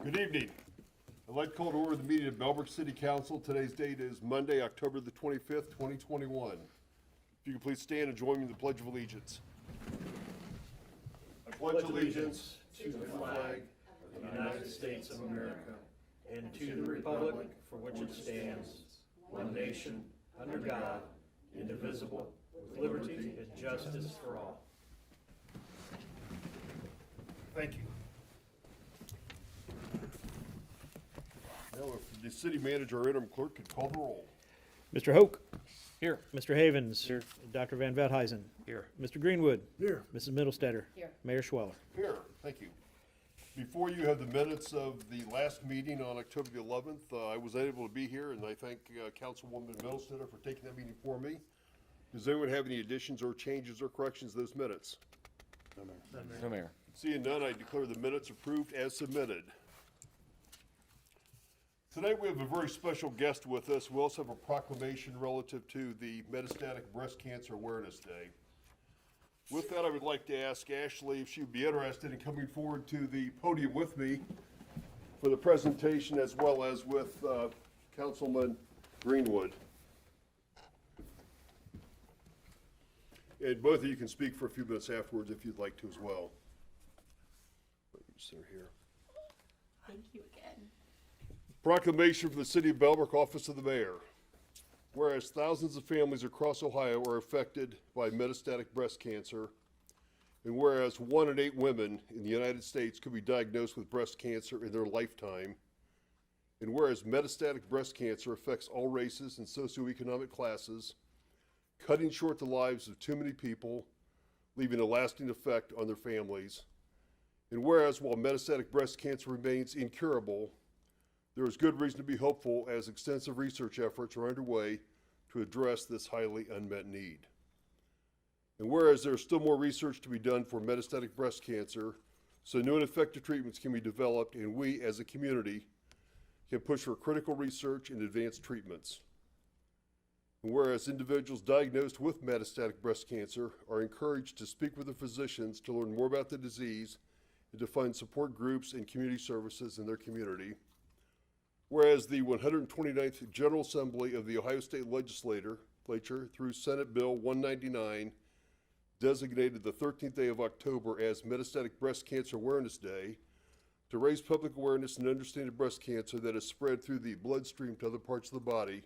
Good evening. I'd like to call to order the meeting of Bellerick City Council. Today's date is Monday, October the 25th, 2021. If you could please stand and join me in the Pledge of Allegiance. I pledge allegiance to the flag of the United States of America and to the republic for which it stands, one nation, under God, indivisible, with liberty and justice for all. Thank you. Now, if the city manager or interim clerk could call the roll. Mr. Hoke. Here. Mr. Havens. Here. Dr. Van Veldhuizen. Here. Mr. Greenwood. Here. Mrs. Middlestetter. Here. Mayor Schweller. Here, thank you. Before you have the minutes of the last meeting on October the 11th. I was unable to be here, and I thank Councilwoman Middlestetter for taking that meeting for me. Does anyone have any additions or changes or corrections to those minutes? No, Mayor. Seeing none, I declare the minutes approved as submitted. Tonight we have a very special guest with us. We also have a proclamation relative to the Metastatic Breast Cancer Awareness Day. With that, I would like to ask Ashley if she would be interested in coming forward to the podium with me for the presentation, as well as with Councilman Greenwood. And both of you can speak for a few minutes afterwards if you'd like to as well. Sit here. Thank you again. Proclamation from the City of Bellbrook, Office of the Mayor. Whereas thousands of families across Ohio are affected by metastatic breast cancer, and whereas 1 in 8 women in the United States could be diagnosed with breast cancer in their lifetime, and whereas metastatic breast cancer affects all races and socioeconomic classes, cutting short the lives of too many people, leaving a lasting effect on their families, and whereas while metastatic breast cancer remains incurable, there is good reason to be hopeful as extensive research efforts are underway to address this highly unmet need. And whereas there is still more research to be done for metastatic breast cancer, so new and effective treatments can be developed, and we as a community can push for critical research and advanced treatments. And whereas individuals diagnosed with metastatic breast cancer are encouraged to speak with their physicians to learn more about the disease and to find support groups and community services in their community. Whereas the 129th General Assembly of the Ohio State Legislature, through Senate Bill 199, designated the 13th day of October as Metastatic Breast Cancer Awareness Day to raise public awareness and understanding of breast cancer that is spread through the bloodstream to other parts of the body.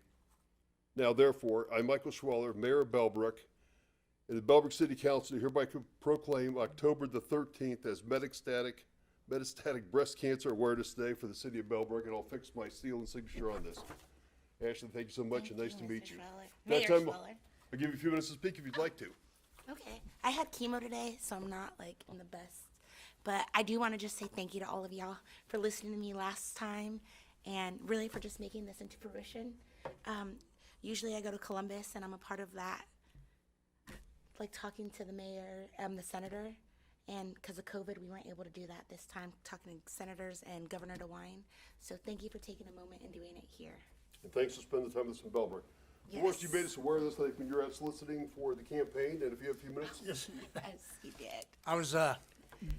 Now, therefore, I, Michael Schweller, Mayor of Bellbrook, and the Bellbrook City Council hereby proclaim October the 13th as Metastatic Breast Cancer Awareness Day for the City of Bellbrook, and I'll fix my seal and signature on this. Ashley, thank you so much, and nice to meet you. Mayor That time, Schweller. I'll give you a few minutes to speak if you'd like to. Okay. I had chemo today, so I'm not like in the best. But I do want to just say thank you to all of y'all for listening to me last time and really for just making this into fruition. Usually I go to Columbus and I'm a part of that, like talking to the mayor, the senator. And because of COVID, we weren't able to do that this time, talking to senators and Governor DeWine. So thank you for taking a moment and doing it here. And thanks for spending the time with us in Bellbrook. Yes. Of course, you made us aware of this, like when you're out soliciting for the campaign, and if you have a few minutes. Yes, Yes, you did. I was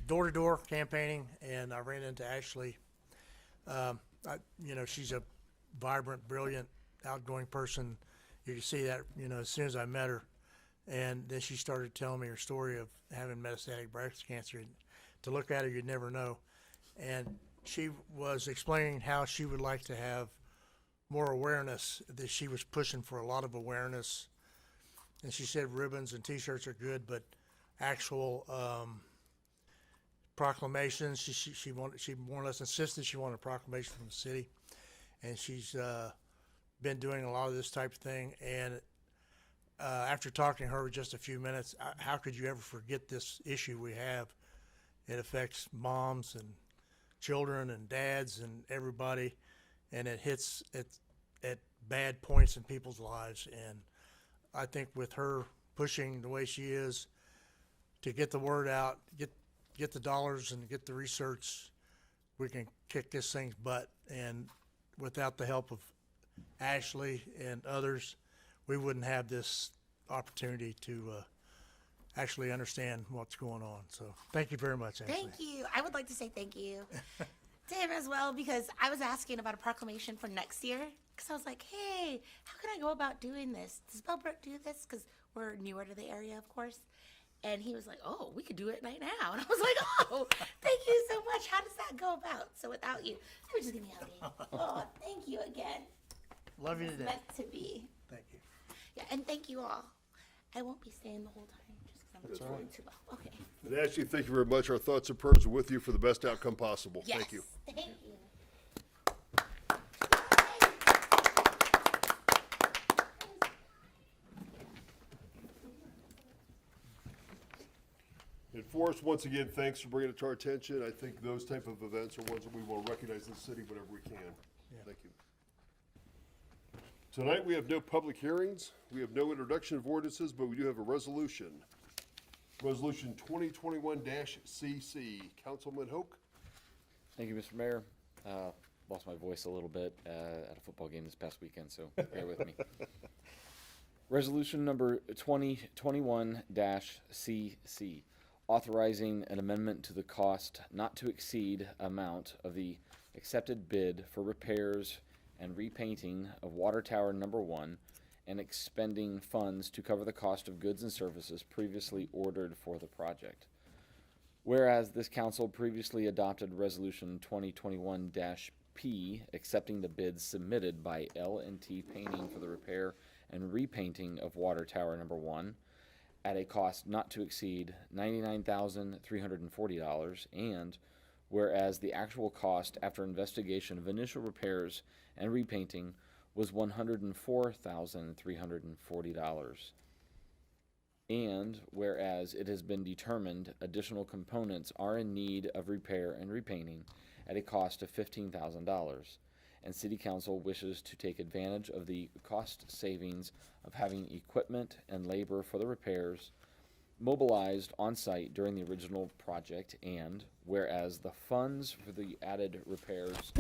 door-to-door campaigning, and I ran into Ashley. She's a vibrant, brilliant, outgoing person. You can see that, as soon as I met her. And then she started telling me her story of having metastatic breast cancer. And to look at her, you'd never know. And she was explaining how she would like to have more awareness, that she was pushing for a lot of awareness. And she said ribbons and T-shirts are good, but actual proclamations, she more or less insisted she wanted a proclamation from the city. And she's been doing a lot of this type of thing. And after talking to her for just a few minutes, how could you ever forget this issue we have? It affects moms and children and dads and everybody, and it hits at bad points in people's lives. And I think with her pushing the way she is to get the word out, get the dollars and get the research, we can kick this thing's butt. And without the help of Ashley and others, we wouldn't have this opportunity to actually understand what's going on. So thank you very much, Ashley. Thank you. I would like to say thank you to him as well, because I was asking about a proclamation for next year. Because I was like, hey, how can I go about doing this? Does Bellbrook do this? Because we're newer to the area, of course. And he was like, oh, we could do it right now. And I was like, oh, thank you so much. How does that go about? So without you, we're just going to help me. Oh, thank you again. Love you It's today. meant to be. Thank you. Yeah, and thank you all. I won't be staying the whole time just because I'm feeling too well. Okay. And Ashley, thank you very much. Our thoughts and prayers are with you for the best outcome possible. Yes. Thank you. Thank you. And Forrest, once again, thanks for bringing it to our attention. I think those type of events are ones that we will recognize in the city whenever we can. Thank you. Tonight, we have no public hearings. We have no introduction of ordinances, but we do have a resolution. Resolution 2021-CC. Councilman Hoke? Thank you, Mr. Mayor. Lost my voice a little bit at a football game this past weekend, so bear with me. Resolution number 2021-CC, authorizing an amendment to the cost not to exceed amount of the accepted bid for repairs and repainting of Water Tower Number 1 and expending funds to cover the cost of goods and services previously ordered for the project. Whereas this council previously adopted Resolution 2021-P, accepting the bids submitted by L&T Painting for the repair and repainting of Water Tower Number 1 at a cost not to exceed $99,340, and whereas the actual cost after investigation of initial repairs and repainting was $104,340. And whereas it has been determined additional components are in need of repair and repainting at a cost of $15,000, and City Council wishes to take advantage of the cost savings of having equipment and labor for the repairs mobilized on site during the original project, and whereas the funds for the added repairs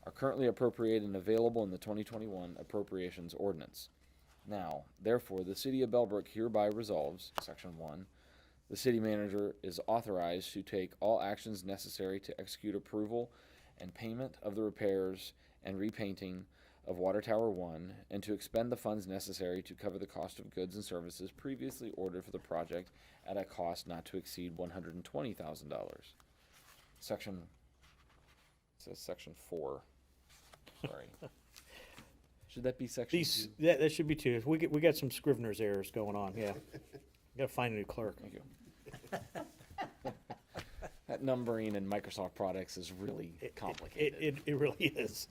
are currently appropriated and available in the 2021 appropriations ordinance. Now, therefore, the City of Bellbrook hereby resolves, Section 1, the city manager is authorized to take all actions necessary to execute approval and payment of the repairs and repainting of Water Tower 1 and to expend the funds necessary to cover the cost of goods and services previously ordered for the project at a cost not to exceed $120,000. Section, it says Section 4. Sorry. Should that be Section 2? That should be two. We got some Scrivener's errors going on, yeah. Gotta find a new clerk. Thank you. That numbering in Microsoft products is really complicated. It really is.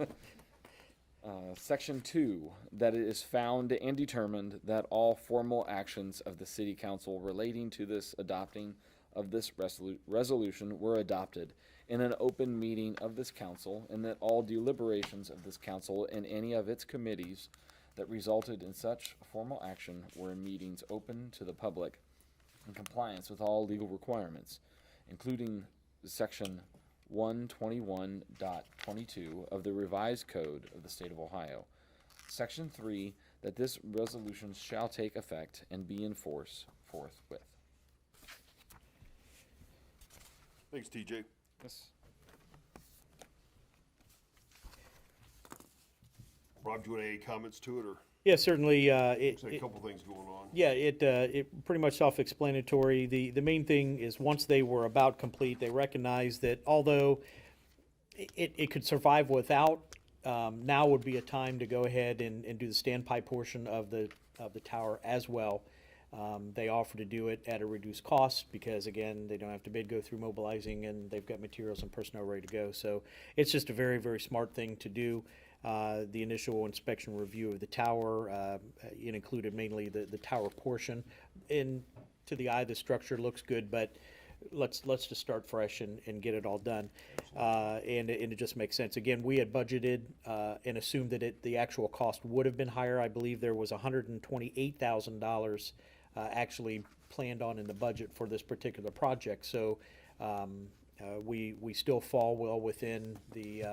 Section 2, that it is found and determined that all formal actions of the City Council relating to this adopting of this resolution were adopted in an open meeting of this council, and that all deliberations of this council and any of its committees that resulted in such formal action were in meetings open to the public in compliance with all legal requirements, including Section 121.22 of the revised code of the state of Ohio. Section 3, that this resolution shall take effect and be in force forthwith. Thanks, TJ. Yes. Rob, do you want any comments to it, or Yeah, certainly, there's a couple things going on? yeah, it pretty much self-explanatory. The main thing is once they were about complete, they recognized that although it could survive without, now would be a time to go ahead and do the standpipe portion of the tower as well. They offer to do it at a reduced cost because, again, they don't have to go through mobilizing, and they've got materials and personnel ready to go. So it's just a very, very smart thing to do. The initial inspection review of the tower, it included mainly the tower portion. To the eye, the structure looks good, but let's just start fresh and get it all done. And it just makes sense. Again, we had budgeted and assumed that the actual cost would have been higher. I believe there was $128,000 actually planned on in the budget for this particular project. So we still fall well within the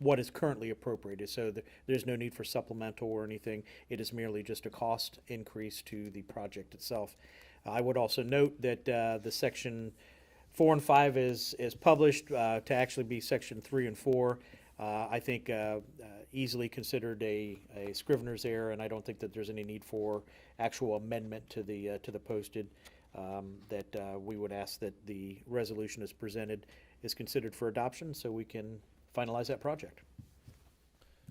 what is currently appropriated. So there's no need for supplemental or anything. It is merely just a cost increase to the project itself. I would also note that the section 4 and 5 is published to actually be section 3 and 4. I think easily considered a scrivener's error, and I don't think that there's any need for actual amendment to the posted. That we would ask that the resolution as presented is considered for adoption, so we can finalize that project.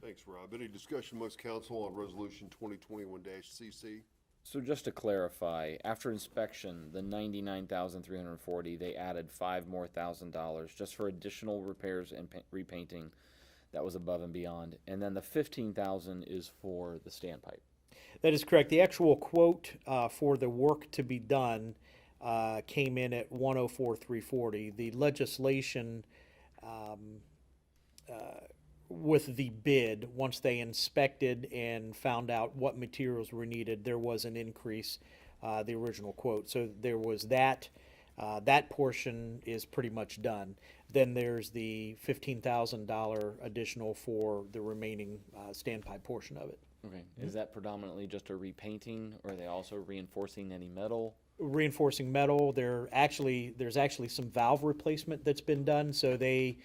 Thanks, Rob. Any discussion amongst council on resolution 2021-CC? So just to clarify, after inspection, the $99,340, they added $5 more thousand just for additional repairs and repainting. That was above and beyond. And then the $15,000 is for the standpipe. That is correct. The actual quote for the work to be done came in at $104,340. The legislation with the bid, once they inspected and found out what materials were needed, there was an increase, the original quote. So there was that. That portion is pretty much done. Then there's the $15,000 additional for the remaining standpipe portion of it. Okay. Is that predominantly just a repainting, or are they also reinforcing any metal? Reinforcing metal. There's actually some valve replacement that's been done. So they,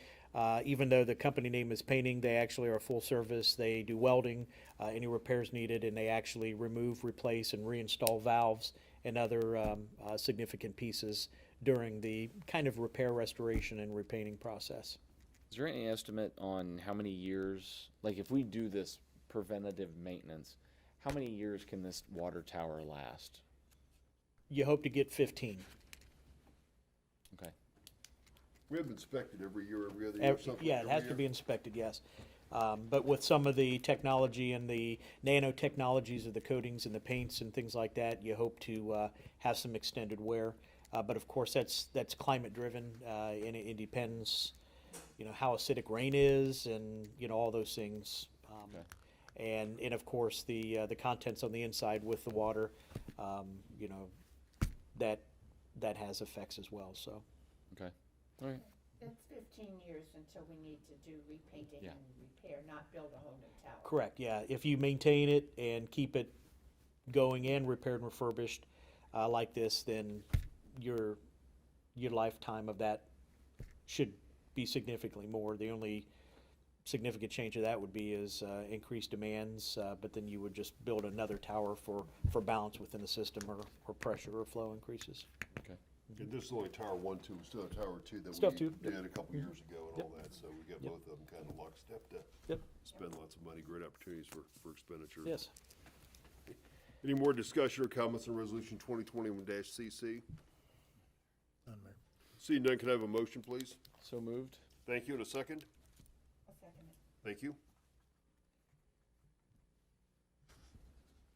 even though the company name is painting, they actually are full service. They do welding, any repairs needed, and they actually remove, replace, and reinstall valves and other significant pieces during the kind of repair, restoration, and repainting process. Is there any estimate on how many years, like if we do this preventative maintenance, how many years can this water tower last? You hope to get 15. Okay. We have inspected every year, every other year, something. Yeah, it has to be inspected, yes. But with some of the technology and the nanotechnologies of the coatings and the paints and things like that, you hope to have some extended wear. But of course, that's climate driven, and it depends, how acidic rain is, and all those things. Okay. And of course the contents on the inside with the water, that has effects as well. So. Okay. All right. It's 15 years until we need to do repainting Yeah. and repair, not build a whole new tower. Correct, yeah. If you maintain it and keep it going and repaired and refurbished like this, then your lifetime of that should be significantly more. The only significant change of that would be is increased demands, but then you would just build another tower for balance within the system, or pressure or flow increases. Okay. Yeah, this is only Tower 1, 2, we still have Tower 2 that Still we two, yep. did a couple years ago and Yep. all that, so we got Yep. both of them kind of lockstep to Yep. spend lots of money, great opportunities for expenditure. Yes. Any more discussion or comments on resolution 2021-CC? None, Mayor. Seeing none, can I have a motion, please? So moved. Thank you, and a second? I'll second it. Thank you.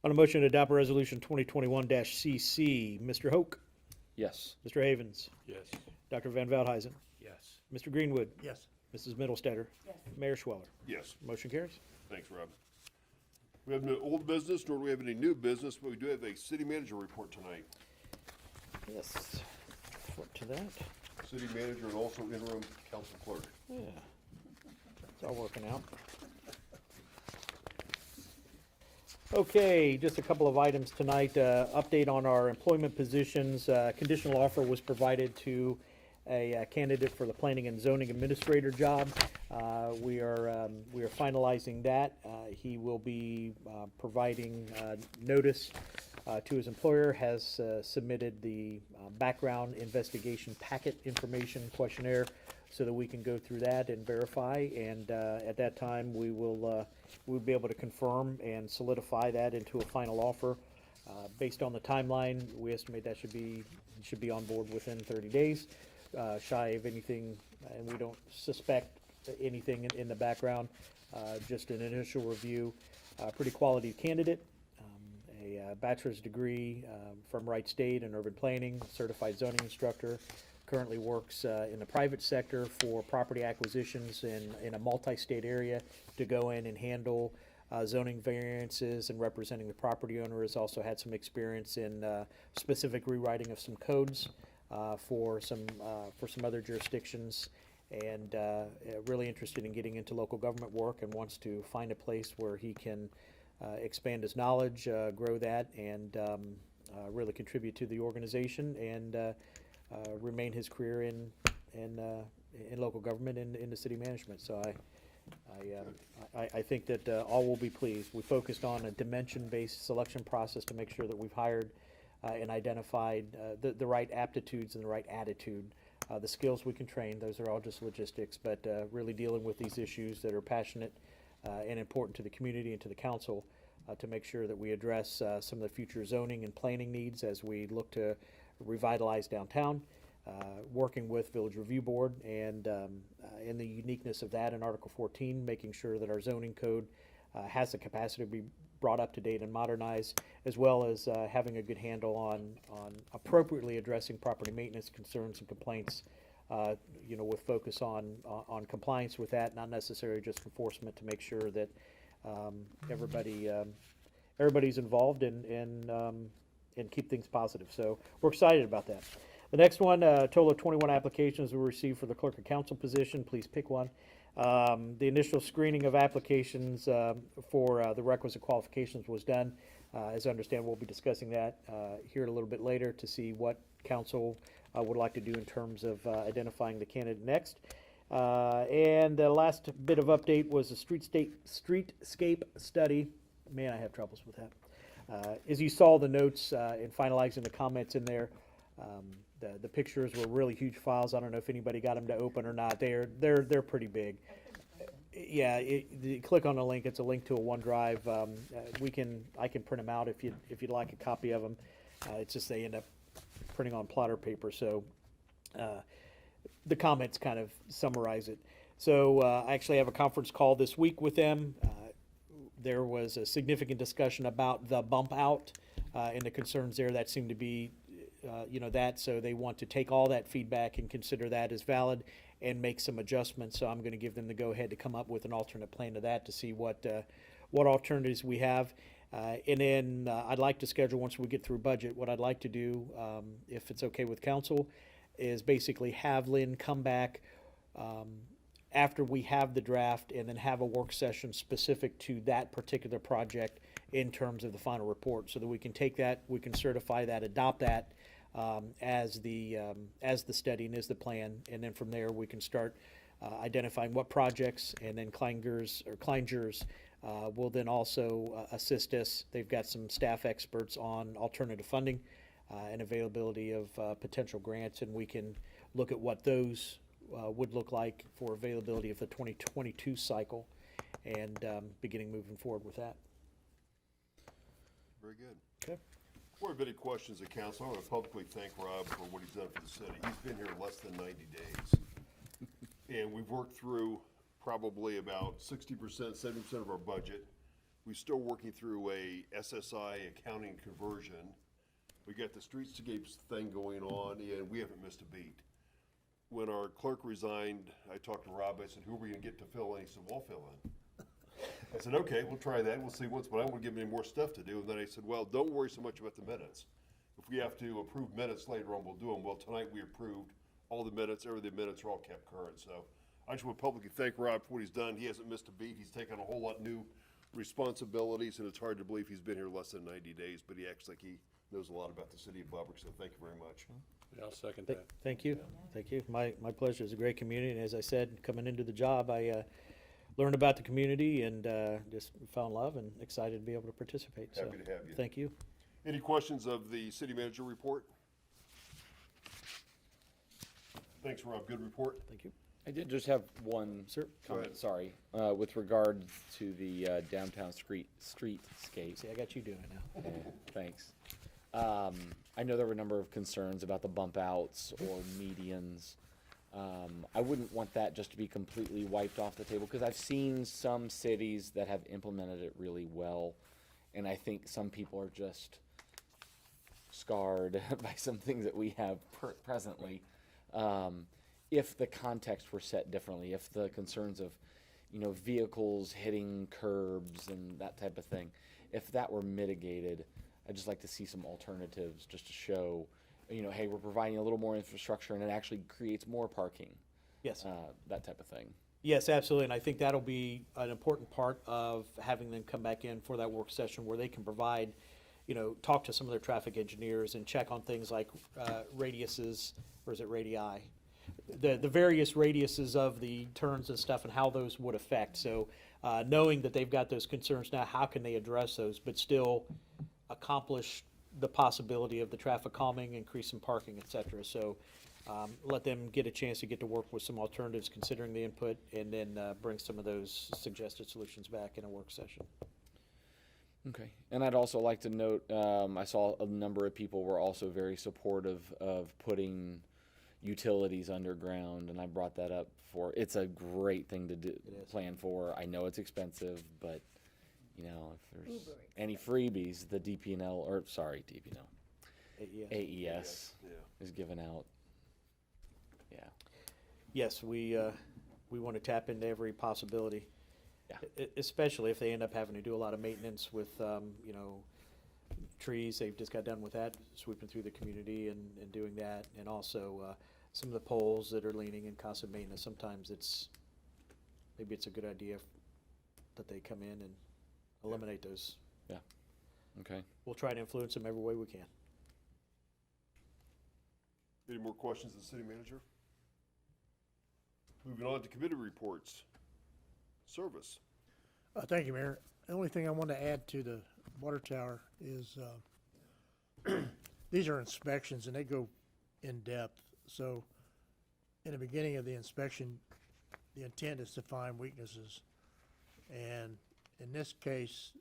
On a motion to adopt resolution 2021-CC, Mr. Hoke, Yes. Mr. Havens, Yes. Dr. Van Veldhuizen, Yes. Mr. Greenwood, Yes. Mrs. Middlestetter, Yes. Mayor Schweller. Yes. Motion carries. Thanks, Rob. We have no old business, nor do we have any new business, but we do have a city manager report tonight. Yes. Flip to that. City manager and also interim council clerk. Yeah. It's all working out. Okay, just a couple of items tonight. Update on our employment positions. Conditional offer was provided to a candidate for the planning and zoning administrator job. We are finalizing that. He will be providing notice to his employer, has submitted the background investigation packet information questionnaire so that we can go through that and verify. And at that time, we'll be able to confirm and solidify that into a final offer. Based on the timeline, we estimate that should be on board within 30 days. Shy of anything, and we don't suspect anything in the background. Just an initial review. Pretty quality candidate. A bachelor's degree from Wright State in urban planning, certified zoning instructor. Currently works in the private sector for property acquisitions in a multi-state area to go in and handle zoning variances and representing the property owner. Has also had some experience in specific rewriting of some codes for some other jurisdictions, and really interested in getting into local government work and wants to find a place where he can expand his knowledge, grow that, and really contribute to the organization, and remain his career in local government and in the city management. So I think that all will be pleased. We focused on a dimension-based selection process to make sure that we've hired and identified the right aptitudes and the right attitude. The skills we can train, those are all just logistics, but really dealing with these issues that are passionate and important to the community and to the council to make sure that we address some of the future zoning and planning needs as we look to revitalize downtown. Working with Village Review Board and in the uniqueness of that in Article 14, making sure that our zoning code has the capacity to be brought up to date and modernized, as well as having a good handle on appropriately addressing property maintenance concerns and complaints, with focus on compliance with that, not necessarily just enforcement, to make sure that everybody's involved and keep things positive. So we're excited about that. The next one, a total of 21 applications were received for the clerk of council position. Please pick one. The initial screening of applications for the requisite qualifications was done. As I understand, we'll be discussing that here a little bit later to see what council would like to do in terms of identifying the candidate next. And the last bit of update was a streetscape study. Man, I have troubles with that. As you saw the notes in finalizing the comments in there, the pictures were really huge files. I don't know if anybody got them to open or not. They're pretty big. Yeah, click on the link. It's a link to a OneDrive. I can print them out if you'd like a copy of them. It's just they end up printing on plotter paper. So the comments kind of summarize it. So I actually have a conference call this week with them. There was a significant discussion about the bump out and the concerns there that seemed to be so they want to take all that feedback and consider that as valid and make some adjustments. So I'm going to give them the go-ahead to come up with an alternate plan to that to see what alternatives we have. And then I'd like to schedule, once we get through budget, what I'd like to do, if it's okay with council, is basically have Lynn come back after we have the draft and then have a work session specific to that particular project in terms of the final report, so that we can take that, we can certify that, adopt that as the study and as the plan, and then from there we can start identifying what projects, and then Kleinger's will then also assist us. They've got some staff experts on alternative funding and availability of potential grants, and we can look at what those would look like for availability of the 2022 cycle, and beginning moving forward with that. Very good. Okay. Before we have any questions of council, I want to publicly thank Rob for what he's done for the city. He's been here less than 90 days. And we've worked through probably about 60%, 70% of our budget. We're still working through a SSI accounting conversion. We got the streetscapes thing going on, and we haven't missed a beat. When our clerk resigned, I talked to Rob. I said, "Who are we going to get to fill in?" He said, "We'll fill in." I said, "Okay, we'll try that. We'll see but I don't want to give him any more stuff to do." And then I said, "Well, don't worry so much about the minutes. If we have to approve minutes later on, we'll do them." Well, tonight we approved all the minutes. The minutes are all kept current. So I just want to publicly thank Rob for what he's done. He hasn't missed a beat. He's taken a whole lot new responsibilities, and it's hard to believe he's been here less than 90 days, but he acts like he knows a lot about the city of Bellerick, so thank you very much. Yeah, I'll second that. Thank you. Thank you. My pleasure. It's a great community, and as I said, coming into the job, I learned about the community and just fell in love and excited to be able to participate. Happy to have you. Thank you. Any questions of the city manager report? Thanks, Rob. Good report. Thank you. I did just have one Sir? comment, sorry, with regard to the downtown streetscape. See, I got you doing it now. Thanks. I know there were a number of concerns about the bump outs or medians. I wouldn't want that just to be completely wiped off the table, because I've seen some cities that have implemented it really well, and I think some people are just scarred by some things that we have presently. If the context were set differently, if the concerns of, vehicles hitting curbs and that type of thing, if that were mitigated, I'd just like to see some alternatives just to show, hey, we're providing a little more infrastructure and it actually creates more parking. Yes. That type of thing. Yes, absolutely. And I think that'll be an important part of having them come back in for that work session, where they can provide, talk to some of their traffic engineers and check on things like radiuses, or is it radii? The various radiuses of the turns and stuff and how those would affect. So knowing that they've got those concerns now, how can they address those, but still accomplish the possibility of the traffic calming, increase in parking, et cetera. So let them get a chance to get to work with some alternatives considering the input, and then bring some of those suggested solutions back in a work session. Okay, and I'd also like to note, I saw a number of people were also very supportive of putting utilities underground, and I brought that up for, it's a great thing to do, plan for. I know it's expensive, but, if there's any freebies, the DPNL, or, sorry, DPNL, AES is given out. Yeah. Yes, we want to tap into every possibility. Yeah. Especially if they end up having to do a lot of maintenance with, trees. They've just got done with that, sweeping through the community and doing that. And also some of the poles that are leaning in constant maintenance. Sometimes maybe it's a good idea that they come in and eliminate those. Yeah. Okay. We'll try to influence them every way we can. Any more questions of the city manager? Moving on to committee reports. Service. Thank you, Mayor. The only thing I want to add to the water tower is these are inspections and they go in depth. So in the beginning of the inspection, the intent is to find weaknesses. And in this case,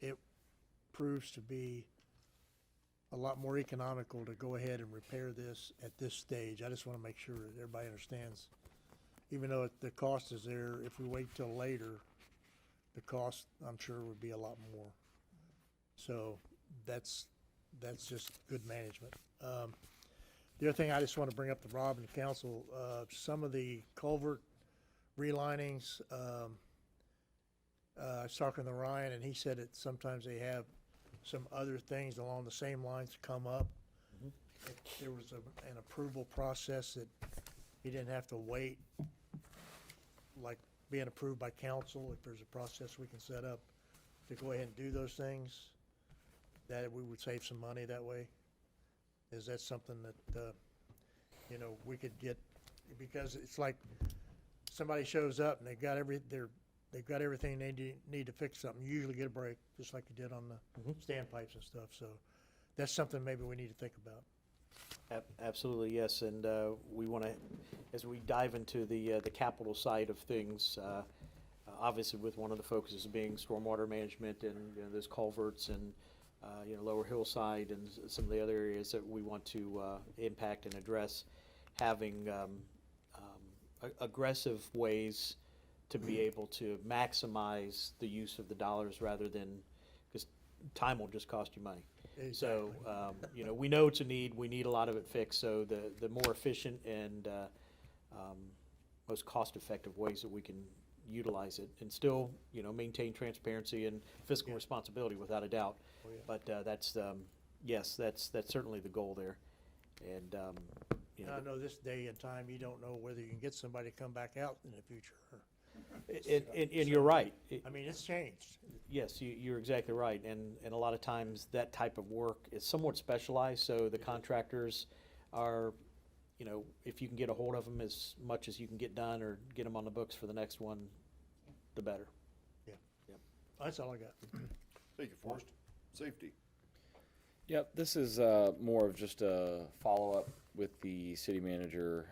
it proves to be a lot more economical to go ahead and repair this at this stage. I just want to make sure that everybody understands. Even though the cost is there, if we wait till later, the cost, I'm sure, would be a lot more. So that's just good management. The other thing I just want to bring up to Rob and the council, some of the culvert relinings, I was talking to Ryan, and he said that sometimes they have some other things along the same lines come up. If there was an approval process that he didn't have to wait, like being approved by council, if there's a process we can set up to go ahead and do those things, that we would save some money that way. Is that something that, we could get, because it's like somebody shows up and they've got everything they need to fix something. You usually get a break, just like you did on the standpipes and stuff. So that's something maybe we need to think about. Absolutely, yes, and we want to, as we dive into the capital side of things, obviously with one of the focuses being stormwater management and those culverts and lower hillside and some of the other areas that we want to impact and address, having aggressive ways to be able to maximize the use of the dollars rather than, because time will just cost you money. Exactly. So, we know it's a need. We need a lot of it fixed. So the more efficient and most cost-effective ways that we can utilize it and still, maintain transparency and fiscal responsibility without a doubt. Oh, yeah. But that's certainly the goal there. And I know this day and time, you don't know whether you can get somebody to come back out in the future. and you're right. I mean, it's changed. Yes, you're exactly right, and a lot of times that type of work is somewhat specialized, so the contractors are, if you can get a hold of them as much as you can get done or get them on the books for the next one, the better. Yeah. That's all I got. Thank you, Forrest. Safety. Yep, this is more of just a follow-up with the city manager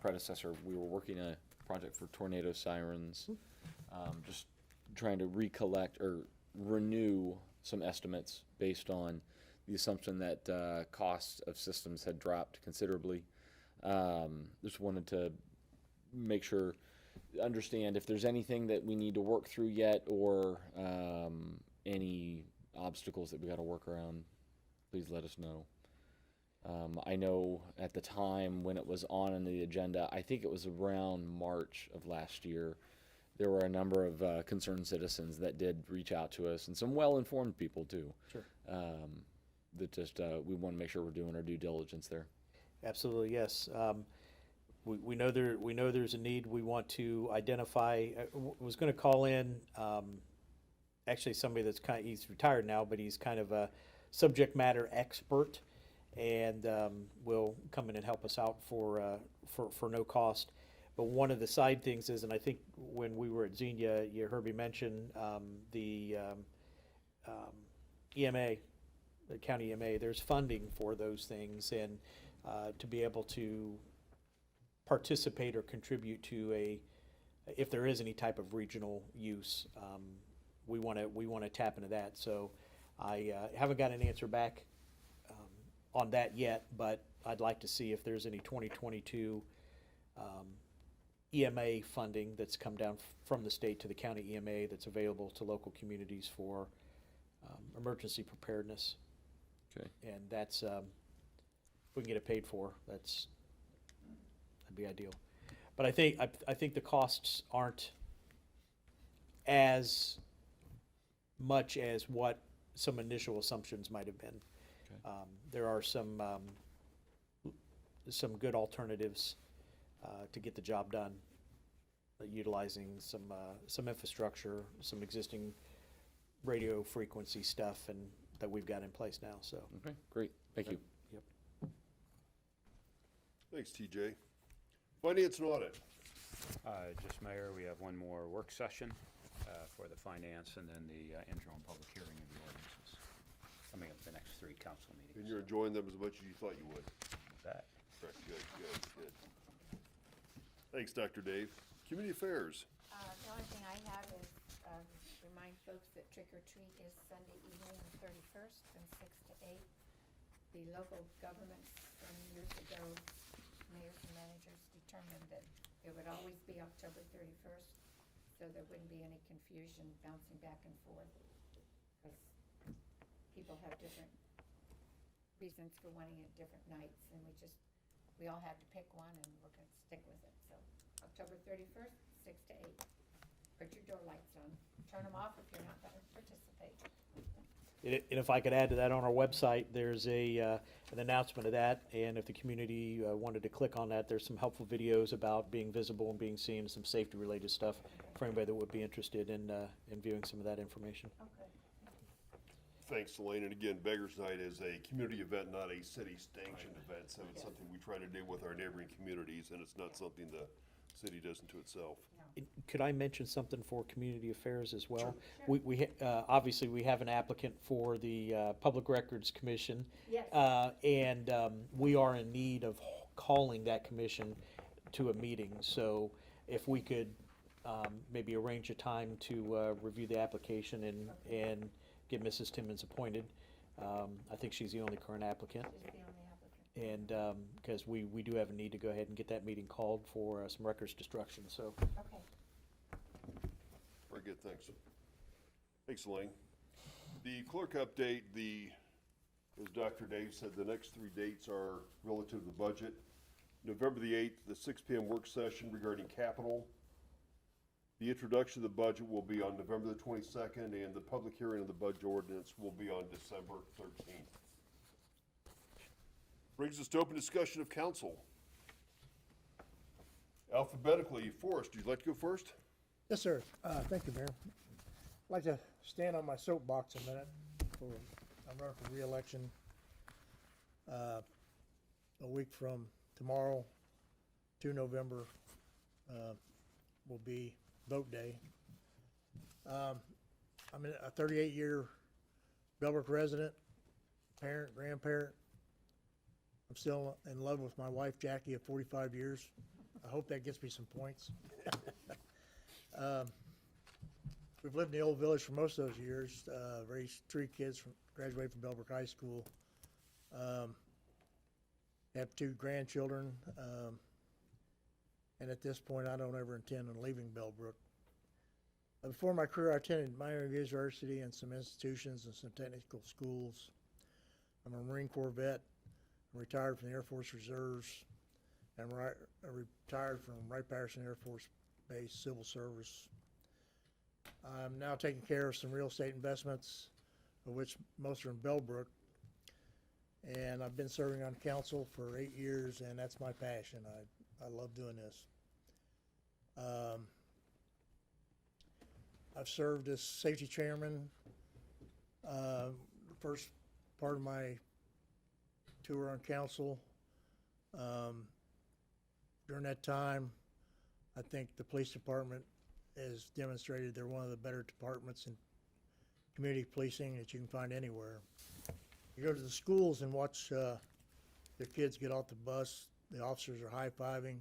predecessor. We were working a project for tornado sirens, just trying to recollect or renew some estimates based on the assumption that costs of systems had dropped considerably. Just wanted to make sure, understand if there's anything that we need to work through yet, or any obstacles that we got to work around, please let us know. I know at the time when it was on the agenda, I think it was around March of last year, there were a number of concerned citizens that did reach out to us, and some well-informed people too. Sure. That just we want to make sure we're doing our due diligence there. Absolutely, yes. We know there's a need. We want to identify. Was going to call in actually somebody that's he's retired now, but he's kind of a subject matter expert, and will come in and help us out for no cost. But one of the side things is, and I think when we were at Xenia, you heard me mention the EMA, the county EMA. There's funding for those things, and to be able to participate or contribute to if there is any type of regional use, we want to tap into that. So I haven't got an answer back on that yet, but I'd like to see if there's any 2022 EMA funding that's come down from the state to the county EMA that's available to local communities for emergency preparedness. Okay. And that's, if we can get it paid for, that'd be ideal. But I think the costs aren't as much as what some initial assumptions might have been. Okay. There are some good alternatives to get the job done, utilizing some infrastructure, some existing radio frequency stuff, and that we've got in place now. So. Okay, great. Thank you. Yep. Thanks, TJ. Finance and audit. Just Mayor, we have one more work session for the finance and then the interim public hearing of the ordinances coming up the next 3 council And meetings. you're enjoying them as much as you thought you would. That. Right, good. Thanks, Dr. Dave. Community affairs. The only thing I have is, remind folks that trick or treat is Sunday evening, the 31st, from 6 to 8. The local governments from years ago, mayors and managers determined that it would always be October 31st, so there wouldn't be any confusion bouncing back and forth, because people have different reasons for wanting it different nights, and we all had to pick one, and we're going to stick with it. So October 31st, 6 to 8. Put your door lights on. Turn them off if you're not going to participate. And if I could add to that, on our website, there's an announcement of that, and if the community wanted to click on that, there's some helpful videos about being visible and being seen, some safety-related stuff for anybody that would be interested in viewing some of that information. Okay. Thanks, Elaine. And again, Beggars Night is a community event, not a city-sanctioned event, so it's something we try to do with our neighboring communities, and it's not something the city does unto itself. Could I mention something for community affairs as well? We obviously, we have an applicant for the Public Records Commission. Yes. And we are in need of calling that commission to a meeting. So if we could maybe arrange a time to review the application and get Mrs. Timmons appointed. I think she's the only current applicant. She's the only applicant. And because we do have a need to go ahead and get that meeting called for some records destruction, so. Okay. Very good, thanks. Thanks, Elaine. The clerk update, as Dr. Dave said, the next 3 dates are relative to the budget. November the 8th, the 6 p.m. work session regarding capital. The introduction of the budget will be on November the 22nd, and the public hearing of the budget ordinance will be on December 13th. Brings us to open discussion of council. Alphabetically, Forrest, would you like to go first? Yes, sir. Thank you, Mayor. I'd like to stand on my soapbox a minute. I'm running for re-election a week from tomorrow, 2 November, will be vote day. I'm a 38-year Bellerick resident, parent, grandparent. I'm still in love with my wife, Jackie, of 45 years. I hope that gets me some points. We've lived in the old village for most of those years, raised 3 kids, graduated from Bellbrook High School. Have 2 grandchildren, and at this point, I don't ever intend on leaving Bellbrook. Before my career, I attended Miami University and some institutions and some technical schools. I'm a Marine Corps vet. I'm retired from the Air Force Reserves. I'm retired from Wright-Patterson Air Force Base Civil Service. I'm now taking care of some real estate investments, of which most are in Bellbrook. And I've been serving on council for 8 years, and that's my passion. I love doing this. I've served as safety chairman, the first part of my tour on council. During that time, I think the police department has demonstrated they're one of the better departments in community policing that you can find anywhere. You go to the schools and watch their kids get off the bus, the officers are high-fiving,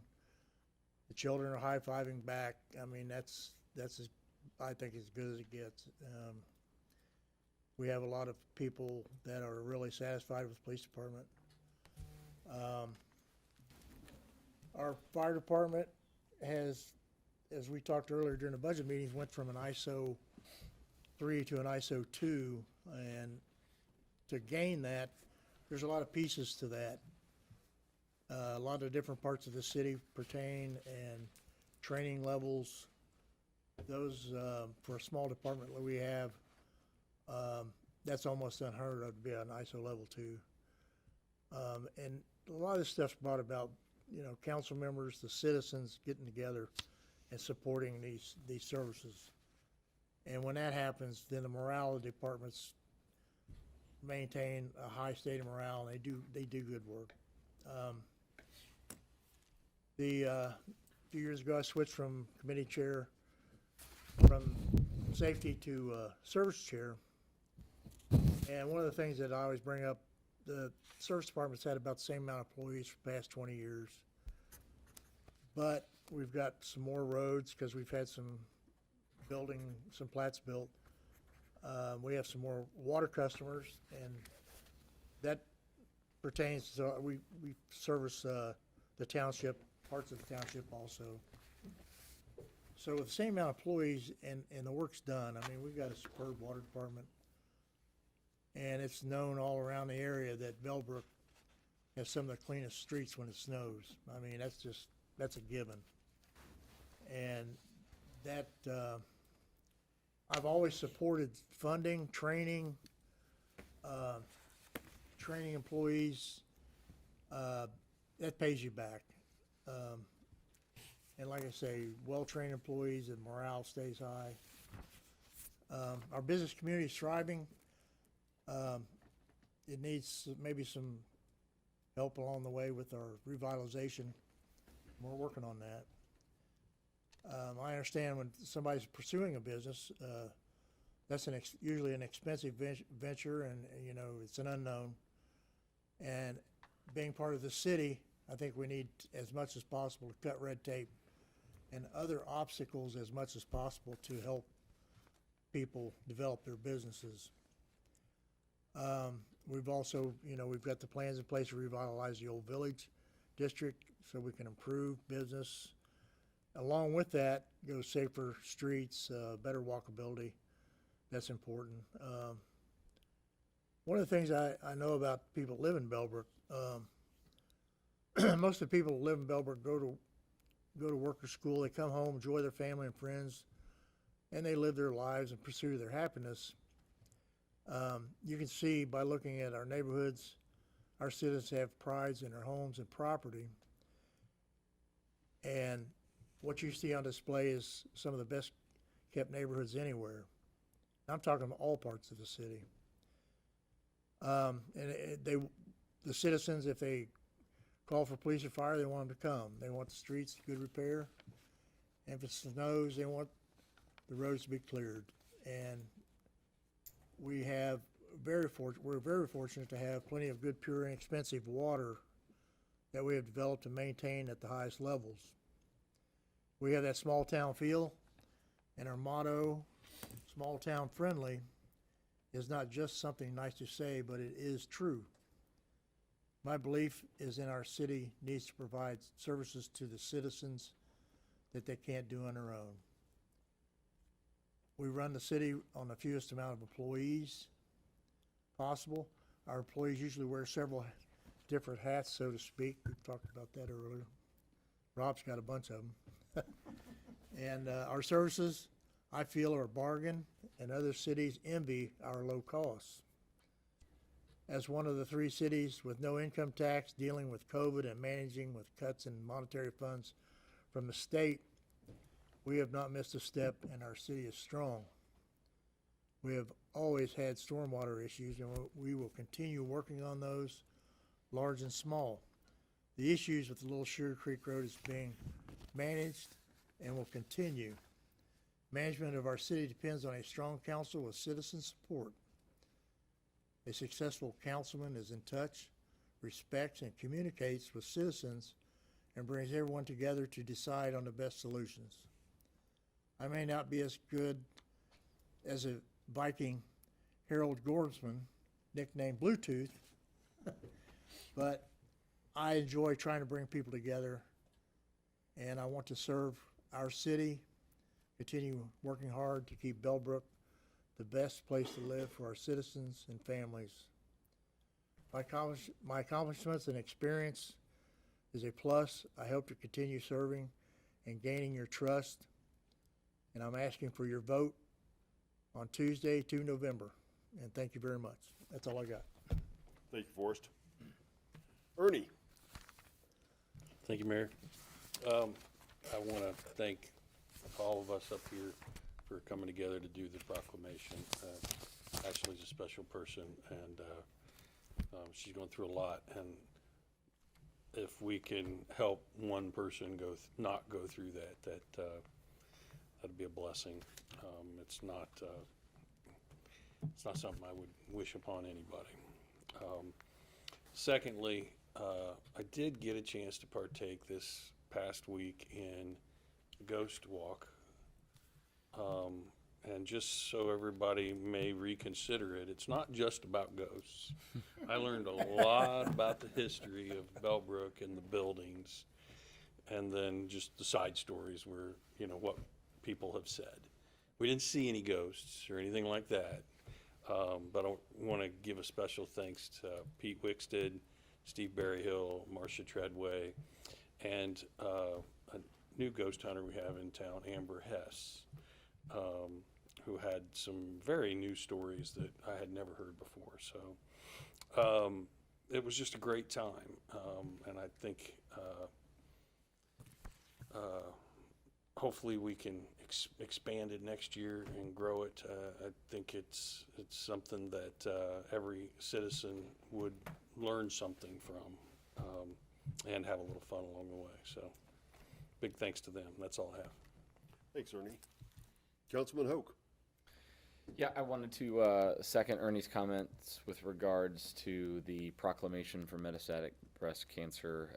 the children are high-fiving back. I mean, that's as, I think, as good as it gets. We have a lot of people that are really satisfied with the police department. Our fire department has, as we talked earlier during the budget meetings, went from an ISO 3 to an ISO 2, and to gain that, there's a lot of pieces to that. A lot of different parts of the city pertain, and training levels. Those, for a small department that we have, that's almost unheard of to be on ISO level 2. And a lot of this stuff's brought about, you know, council members, the citizens getting together and supporting these services. And when that happens, then the morale of the departments maintain a high state of morale, and they do good work. A few years ago, I switched from committee chair, from safety to service chair. And one of the things that I always bring up, the service department's had about the same amount of employees for the past 20 years. But we've got some more roads because we've had some plats built. We have some more water customers, and that pertains to, we service the township, parts of the township also. So with the same amount of employees and the work's done, I mean, we've got a superb water department. And it's known all around the area that Bellbrook has some of the cleanest streets when it snows. I mean, that's a given. And that, I've always supported funding, training employees. That pays you back. And like I say, well-trained employees and morale stays high. Our business community is thriving. It needs maybe some help along the way with our revitalization. We're working on that. I understand when somebody's pursuing a business, that's usually an expensive venture, and you know, it's an unknown. And being part of the city, I think we need as much as possible to cut red tape and other obstacles as much as possible to help people develop their businesses. We've also, you know, we've got the plans in place to revitalize the old village district so we can improve business. Along with that goes safer streets, better walkability. That's important. One of the things I know about people who live in Bellbrook, most of the people who live in Bellbrook go to work or school. They come home, enjoy their family and friends, and they live their lives and pursue their happiness. You can see by looking at our neighborhoods, our citizens have prides in their homes and property. And what you see on display is some of the best kept neighborhoods anywhere. I'm talking about all parts of the city. The citizens, if they call for police or fire, they want them to come. They want the streets in good repair. And if it snows, they want the roads to be cleared. And we're very fortunate to have plenty of good, pure, and inexpensive water that we have developed and maintained at the highest levels. We have that small town feel, and our motto, small town friendly, is not just something nice to say, but it is true. My belief is in our city needs to provide services to the citizens that they can't do on their own. We run the city on the fewest amount of employees possible. Our employees usually wear several different hats, so to speak. We talked about that earlier. Rob's got a bunch of them. And our services, I feel, are a bargain, and other cities envy our low costs. As one of the 3 cities with no income tax, dealing with COVID and managing with cuts in monetary funds from the state, We have not missed a step, and our city is strong. We have always had stormwater issues, and we will continue working on those, large and small. The issues with the Little Sugar Creek Road is being managed and will continue. Management of our city depends on a strong council with citizen support. A successful councilman is in touch, respects, and communicates with citizens and brings everyone together to decide on the best solutions. I may not be as good as a Viking Harold Gordesman, nicknamed Bluetooth, but I enjoy trying to bring people together, and I want to serve our city, continue working hard to keep Bellbrook the best place to live for our citizens and families. My accomplishments and experience is a plus. I hope to continue serving and gaining your trust, and I'm asking for your vote on Tuesday, 2 November. And thank you very much. That's all I got. Thank you, Forrest. Ernie? Thank you, Mayor. I want to thank all of us up here for coming together to do the proclamation. Ashley's a special person, and she's going through a lot. And if we can help one person not go through that'd be a blessing. It's not something I would wish upon anybody. Secondly, I did get a chance to partake this past week in Ghost Walk. And just so everybody may reconsider it, it's not just about ghosts. I learned a lot about the history of Bellbrook and the buildings, and then just the side stories where, what people have said. We didn't see any ghosts or anything like that, but I want to give a special thanks to Pete Wickstead, Steve Berryhill, Marcia Treadway, and a new ghost hunter we have in town, Amber Hess, who had some very new stories that I had never heard before. So it was just a great time, and I think hopefully we can expand it next year and grow it. I think it's something that every citizen would learn something from, and have a little fun along the way. So big thanks to them. That's all I have. Thanks, Ernie. Councilman Hoke? Yeah, I wanted to second Ernie's comments with regards to the proclamation for metastatic breast cancer.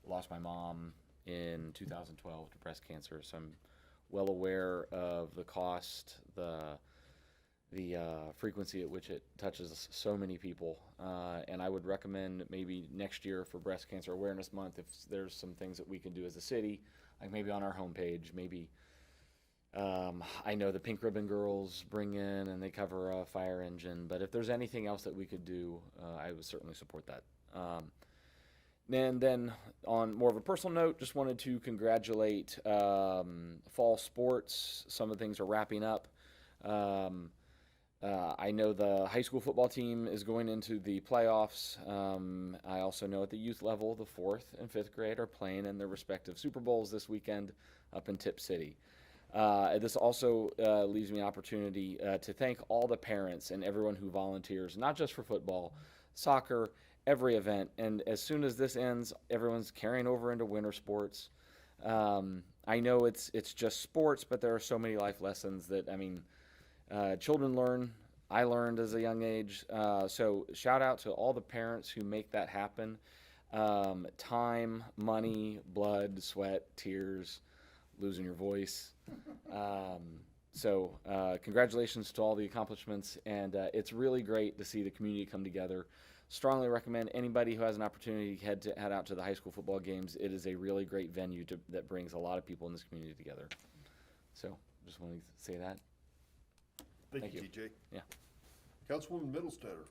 Lost my mom in 2012 to breast cancer, so I'm well aware of the cost, the frequency at which it touches so many people, and I would recommend maybe next year for Breast Cancer Awareness Month, if there's some things that we can do as a city, like maybe on our homepage, maybe. I know the Pink Ribbon Girls bring in and they cover a fire engine, but if there's anything else that we could do, I would certainly support that. And then on more of a personal note, just wanted to congratulate fall sports. Some of the things are wrapping up. I know the high school football team is going into the playoffs. I also know at the youth level, the 4th and 5th grade are playing in their respective Super Bowls this weekend up in Tip City. This also leaves me an opportunity to thank all the parents and everyone who volunteers, not just for football, soccer, every event. And as soon as this ends, everyone's carrying over into winter sports. I know it's just sports, but there are so many life lessons that, children learn. I learned as a young age. So shout out to all the parents who make that happen. Time, money, blood, sweat, tears, losing your voice. So congratulations to all the accomplishments, and it's really great to see the community come together. Strongly recommend anybody who has an opportunity head out to the high school football games. It is a really great venue that brings a lot of people in this community together. So just wanted to say that. Thank you, TJ. Yeah. Councilwoman Middlestetter?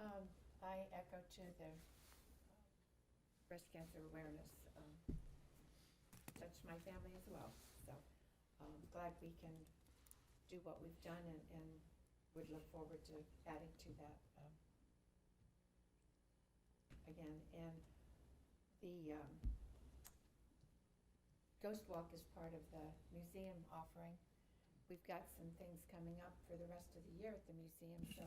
I echo to the breast cancer awareness. Touched my family as well. So glad we can do what we've done and would look forward to adding to that again. And the Ghost Walk is part of the museum offering. We've got some things coming up for the rest of the year at the museum, so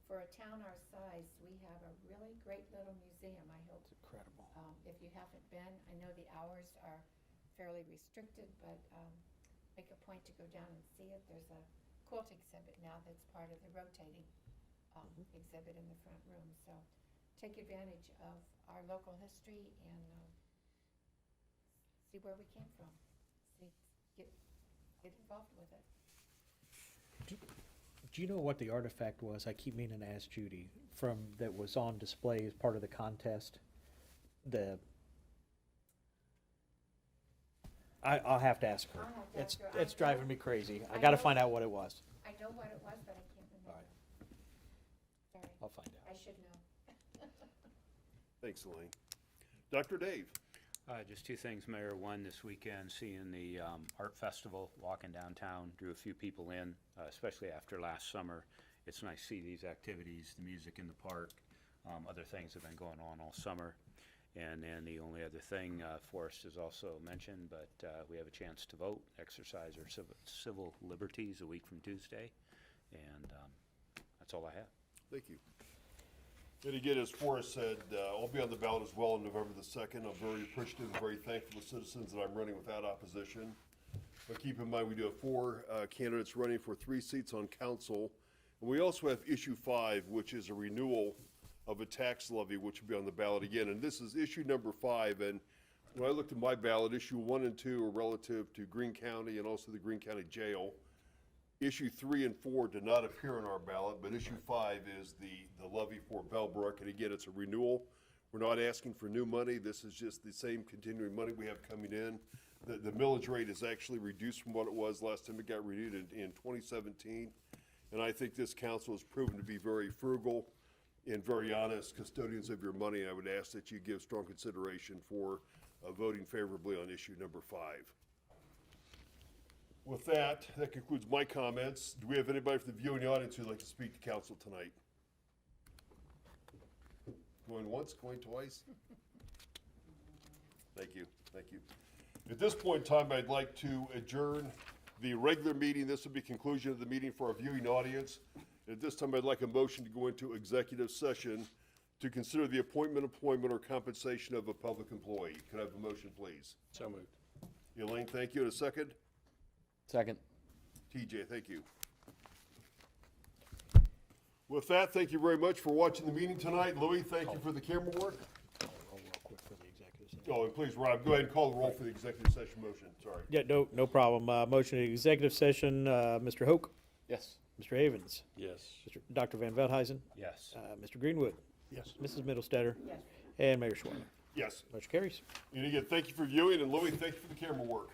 for a town our size, we have a really great little museum. I hope, Incredible. if you haven't been, I know the hours are fairly restricted, but make a point to go down and see it. There's a quilt exhibit now that's part of the rotating exhibit in the front room, so take advantage of our local history and see where we came from. Get involved with it. Do you know what the artifact was? I keep meaning to ask Judy, that was on display as part of the contest. I'll have to ask her. I'll have to ask her. It's driving me crazy. I I gotta know- find out what it was. I know what it was, but I can't remember. Sorry, I'll find out. I should know. Thanks, Elaine. Dr. Dave? Just two things, Mayor. One, this weekend, seeing the art festival, walking downtown, drew a few people in, especially after last summer. It's nice to see these activities, the music in the park, other things have been going on all summer. And then the only other thing, Forrest has also mentioned, but we have a chance to vote, exercise our civil liberties a week from Tuesday, and that's all I have. Thank you. And again, as Forrest said, I'll be on the ballot as well on November the 2nd. I'm very appreciative and very thankful to citizens that I'm running without opposition. But keep in mind, we do have 4 candidates running for 3 seats on council. And we also have issue 5, which is a renewal of a tax levy, which will be on the ballot again. And this is issue number 5. And when I looked at my ballot, issue 1 and 2 are relative to Greene County and also the Greene County Jail. Issue 3 and 4 did not appear on our ballot, but issue 5 is the levy for Bellbrook. And again, it's a renewal. We're not asking for new money. This is just the same continuing money we have coming in. The millage rate is actually reduced from what it was last time it got renewed in 2017. And I think this council has proven to be very frugal and very honest custodians of your money. I would ask that you give strong consideration for voting favorably on issue number 5. With that concludes my comments. Do we have anybody from the viewing audience who'd like to speak to council tonight? Going once, going twice? Thank you, thank you. At this point in time, I'd like to adjourn the regular meeting. This will be conclusion of the meeting for our viewing audience. At this time, I'd like a motion to go into executive session to consider the appointment, employment, or compensation of a public employee. Could I have a motion, please? So moved. Elaine, thank you. And a second? Second. TJ, thank you. With that, thank you very much for watching the meeting tonight. Louis, thank you for the camera work. Oh, and please, Rob, go ahead and call the roll for the executive session motion. Sorry. Yeah, no problem. Motion to executive session, Mr. Hoke, Yes. Mr. Havens, Yes. Dr. Van Veldhuizen, Yes. Mr. Greenwood, Yes. Mrs. Middlestetter, Yes. and Mayor Schwartz. Yes. Motion carries. And again, thank you for viewing, and Louis, thank you for the camera work.